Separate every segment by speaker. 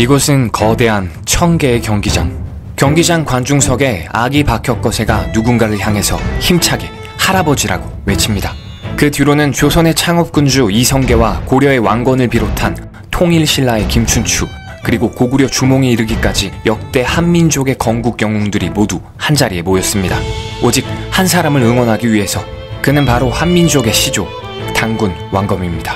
Speaker 1: 이곳은 거대한 1000개의 경기장. 경기장 관중석에 아기 박혁거세가 누군가를 향해서 힘차게 할아버지라고 외칩니다. 그 뒤로는 조선의 창업군주 이성계와 고려의 왕건을 비롯한 통일신라의 김춘추, 그리고 고구려 주몽에 이르기까지 역대 한민족의 건국 영웅들이 모두 한자리에 모였습니다. 오직 한 사람을 응원하기 위해서. 그는 바로 한민족의 시조, 단군 왕검입니다.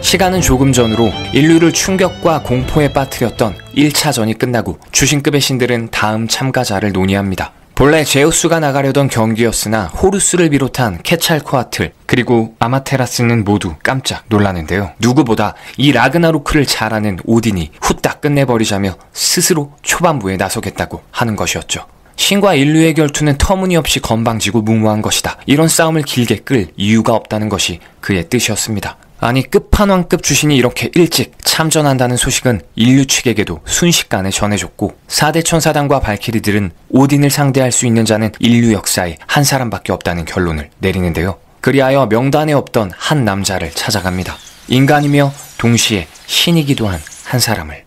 Speaker 1: 시간은 조금 전으로 인류를 충격과 공포에 빠뜨렸던 1차전이 끝나고 주신급의 신들은 다음 참가자를 논의합니다. 본래 제우스가 나가려던 경기였으나 호루스를 비롯한 케찰코아틀 그리고 아마테라스는 모두 깜짝 놀라는데요. 누구보다 이 라그나로크를 잘 아는 오딘이 후딱 끝내버리자며 스스로 초반부에 나서겠다고 하는 것이었죠. 신과 인류의 결투는 터무니없이 건방지고 무모한 것이다. 이런 싸움을 길게 끌 이유가 없다는 것이 그의 뜻이었습니다. 아니, 끝판왕급 주신이 이렇게 일찍 참전한다는 소식은 인류 측에게도 순식간에 전해졌고 4대 천사단과 발키리들은 오딘을 상대할 수 있는 자는 인류 역사에 한 사람밖에 없다는 결론을 내리는데요. 그리하여 명단에 없던 한 남자를 찾아갑니다. 인간이며 동시에 신이기도 한 한 사람을.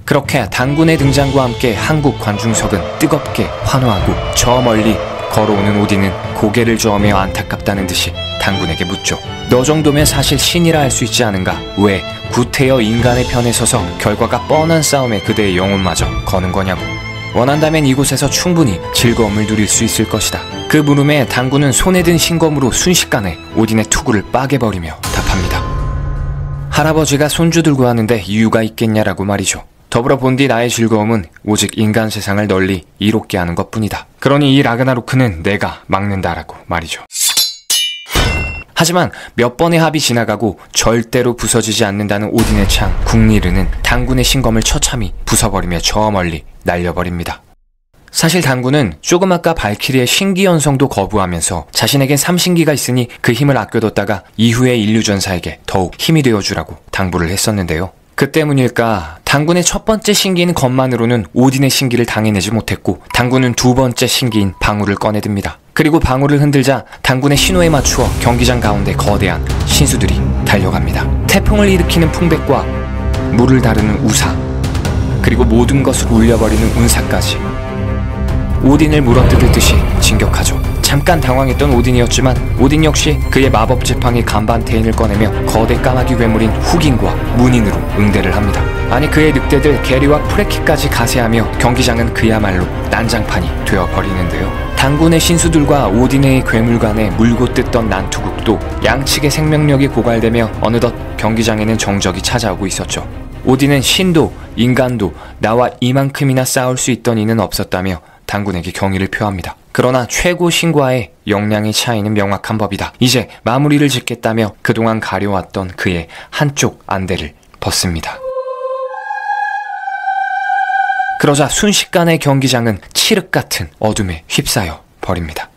Speaker 1: 그렇게 단군의 등장과 함께 한국 관중석은 뜨겁게 환호하고 저 멀리 걸어오는 오딘은 고개를 저으며 안타깝다는 듯이 단군에게 묻죠. 너 정도면 사실 신이라 할 수 있지 않은가? 왜 구태여 인간의 편에 서서 결과가 뻔한 싸움에 그대의 영혼마저 거는 거냐고. 원한다면 이곳에서 충분히 즐거움을 누릴 수 있을 것이다. 그 물음에 단군은 손에 든 신검으로 순식간에 오딘의 투구를 빠개버리며 답합니다. 할아버지가 손주 들고 하는데 이유가 있겠냐라고 말이죠. 더불어 본디 나의 즐거움은 오직 인간 세상을 널리 이롭게 하는 것뿐이다. 그러니 이 라그나로크는 내가 막는다라고 말이죠. 하지만 몇 번의 합이 지나가고 절대로 부서지지 않는다는 오딘의 창 국리르는 단군의 신검을 처참히 부숴버리며 저 멀리 날려버립니다. 사실 단군은 조그마까 발키리의 신기연성도 거부하면서 자신에겐 삼신기가 있으니 그 힘을 아껴뒀다가 이후의 인류전사에게 더욱 힘이 되어주라고 당부를 했었는데요. 그 때문일까 단군의 첫 번째 신기인 것만으로는 오딘의 신기를 당해내지 못했고 단군은 두 번째 신기인 방울을 꺼내듭니다. 그리고 방울을 흔들자 단군의 신호에 맞추어 경기장 가운데 거대한 신수들이 달려갑니다. 태풍을 일으키는 풍백과 물을 다루는 우사, 그리고 모든 것을 울려버리는 운사까지 오딘을 물어뜯을 듯이 진격하죠. 잠깐 당황했던 오딘이었지만 오딘 역시 그의 마법 지팡이 간반테인을 꺼내며 거대 까마귀 괴물인 후긴과 문인으로 응대를 합니다. 아니, 그의 늑대들 게리와 프레키까지 가세하며 경기장은 그야말로 난장판이 되어버리는데요. 단군의 신수들과 오딘의 괴물 간에 물고 뜯던 난투극도 양측의 생명력이 고갈되며 어느덧 경기장에는 정적이 찾아오고 있었죠. 오딘은 신도 인간도 나와 이만큼이나 싸울 수 있던 이는 없었다며 단군에게 경의를 표합니다. 그러나 최고 신과의 역량의 차이는 명확한 법이다. 이제 마무리를 짓겠다며 그동안 가려왔던 그의 한쪽 안대를 벗습니다. 그러자 순식간에 경기장은 칠흑 같은 어둠에 휩싸여 버립니다.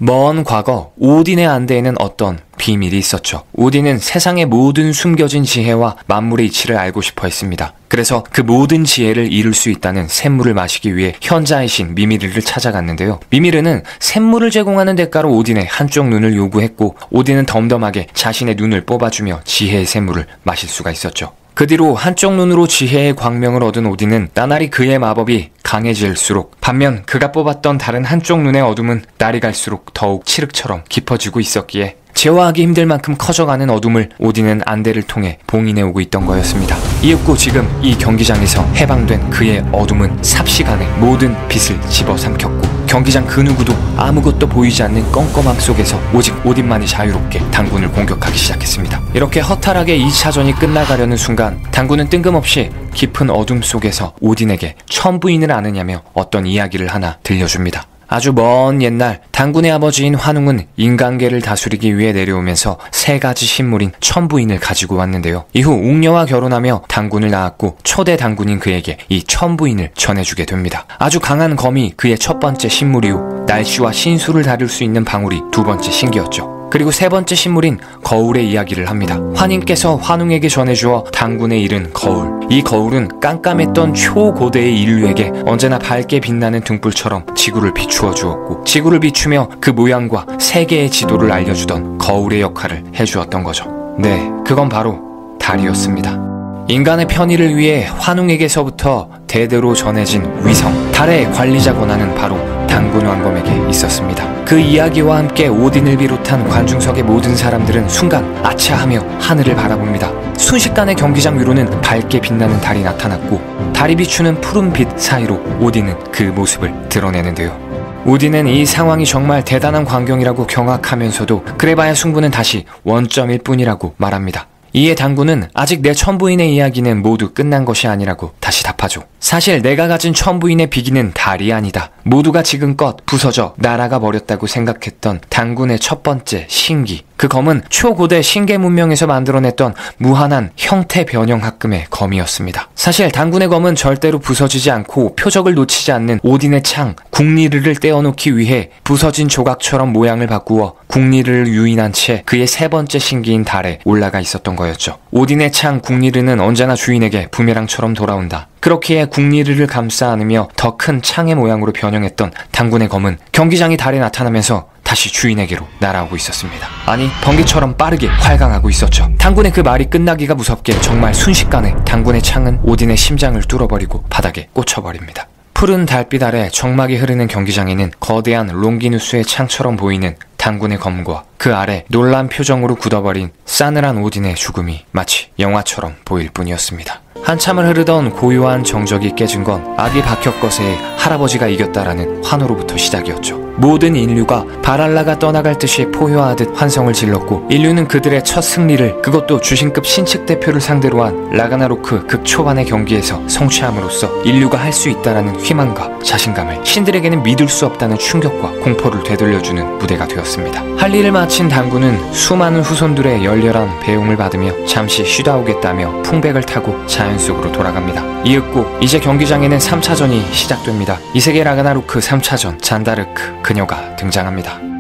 Speaker 1: 먼 과거 오딘의 안대에는 어떤 비밀이 있었죠. 오딘은 세상의 모든 숨겨진 지혜와 만물의 이치를 알고 싶어 했습니다. 그래서 그 모든 지혜를 이룰 수 있다는 샘물을 마시기 위해 현자의 신 미미르를 찾아갔는데요. 미미르는 샘물을 제공하는 대가로 오딘의 한쪽 눈을 요구했고 오딘은 덤덤하게 자신의 눈을 뽑아주며 지혜의 샘물을 마실 수가 있었죠. 그 뒤로 한쪽 눈으로 지혜의 광명을 얻은 오딘은 나날이 그의 마법이 강해질수록 반면 그가 뽑았던 다른 한쪽 눈의 어둠은 날이 갈수록 더욱 칠흑처럼 깊어지고 있었기에 제어하기 힘들 만큼 커져가는 어둠을 오딘은 안대를 통해 봉인해오고 있던 거였습니다. 이윽고 지금 이 경기장에서 해방된 그의 어둠은 삽시간에 모든 빛을 집어삼켰고 경기장 그 누구도 아무것도 보이지 않는 껌껌함 속에서 오직 오딘만이 자유롭게 단군을 공격하기 시작했습니다. 이렇게 허탈하게 2차전이 끝나가려는 순간 단군은 뜬금없이 깊은 어둠 속에서 오딘에게 천부인을 아느냐며 어떤 이야기를 하나 들려줍니다. 아주 먼 옛날 단군의 아버지인 환웅은 인간계를 다스리기 위해 내려오면서 세 가지 신물인 천부인을 가지고 왔는데요. 이후 웅녀와 결혼하며 단군을 낳았고 초대 단군인 그에게 이 천부인을 전해주게 됩니다. 아주 강한 검이 그의 첫 번째 신물이요, 날씨와 신수를 다룰 수 있는 방울이 두 번째 신기였죠. 그리고 세 번째 신물인 거울의 이야기를 합니다. 환인께서 환웅에게 전해주어 단군에 이른 거울. 이 거울은 깜깜했던 초고대의 인류에게 언제나 밝게 빛나는 등불처럼 지구를 비추어 주었고 지구를 비추며 그 모양과 세계의 지도를 알려주던 거울의 역할을 해주었던 거죠. 네, 그건 바로 달이었습니다. 인간의 편의를 위해 환웅에게서부터 대대로 전해진 위성, 달의 관리자 권한은 바로 단군 왕검에게 있었습니다. 그 이야기와 함께 오딘을 비롯한 관중석의 모든 사람들은 순간 아차하며 하늘을 바라봅니다. 순식간에 경기장 위로는 밝게 빛나는 달이 나타났고 달이 비추는 푸른 빛 사이로 오딘은 그 모습을 드러내는데요. 오딘은 이 상황이 정말 대단한 광경이라고 경악하면서도 그래봐야 승부는 다시 원점일 뿐이라고 말합니다. 이에 단군은 아직 내 천부인의 이야기는 모두 끝난 것이 아니라고 다시 답하죠. 사실 내가 가진 천부인의 비기는 달이 아니다. 모두가 지금껏 부서져 날아가 버렸다고 생각했던 단군의 첫 번째 신기. 그 검은 초고대 신계 문명에서 만들어냈던 무한한 형태 변형 합금의 검이었습니다. 사실 단군의 검은 절대로 부서지지 않고 표적을 놓치지 않는 오딘의 창 국리르를 떼어놓기 위해 부서진 조각처럼 모양을 바꾸어 국리르를 유인한 채 그의 세 번째 신기인 달에 올라가 있었던 거였죠. 오딘의 창 국리르는 언제나 주인에게 부메랑처럼 돌아온다. 그렇기에 국리르를 감싸 안으며 더 큰 창의 모양으로 변형했던 단군의 검은 경기장이 달에 나타나면서 다시 주인에게로 날아오고 있었습니다. 아니, 번개처럼 빠르게 활강하고 있었죠. 단군의 그 말이 끝나기가 무섭게 정말 순식간에 단군의 창은 오딘의 심장을 뚫어버리고 바닥에 꽂혀버립니다. 푸른 달빛 아래 정막이 흐르는 경기장에는 거대한 롱기누스의 창처럼 보이는 단군의 검과 그 아래 놀란 표정으로 굳어버린 싸늘한 오딘의 죽음이 마치 영화처럼 보일 뿐이었습니다. 한참을 흐르던 고요한 정적이 깨진 건 아기 박혁거세의 할아버지가 이겼다라는 환호로부터 시작이었죠. 모든 인류가 바랄라가 떠나갈 듯이 포효하듯 환성을 질렀고 인류는 그들의 첫 승리를, 그것도 주신급 신측 대표를 상대로 한 라그나로크 극초반의 경기에서 성취함으로써 인류가 할 수 있다라는 희망과 자신감을, 신들에게는 믿을 수 없다는 충격과 공포를 되돌려주는 무대가 되었습니다. 할 일을 마친 단군은 수많은 후손들의 열렬한 배웅을 받으며 잠시 쉬다 오겠다며 풍백을 타고 자연 속으로 돌아갑니다. 이윽고 이제 경기장에는 3차전이 시작됩니다. 이세계 라그나로크 3차전 잔다르크 그녀가 등장합니다.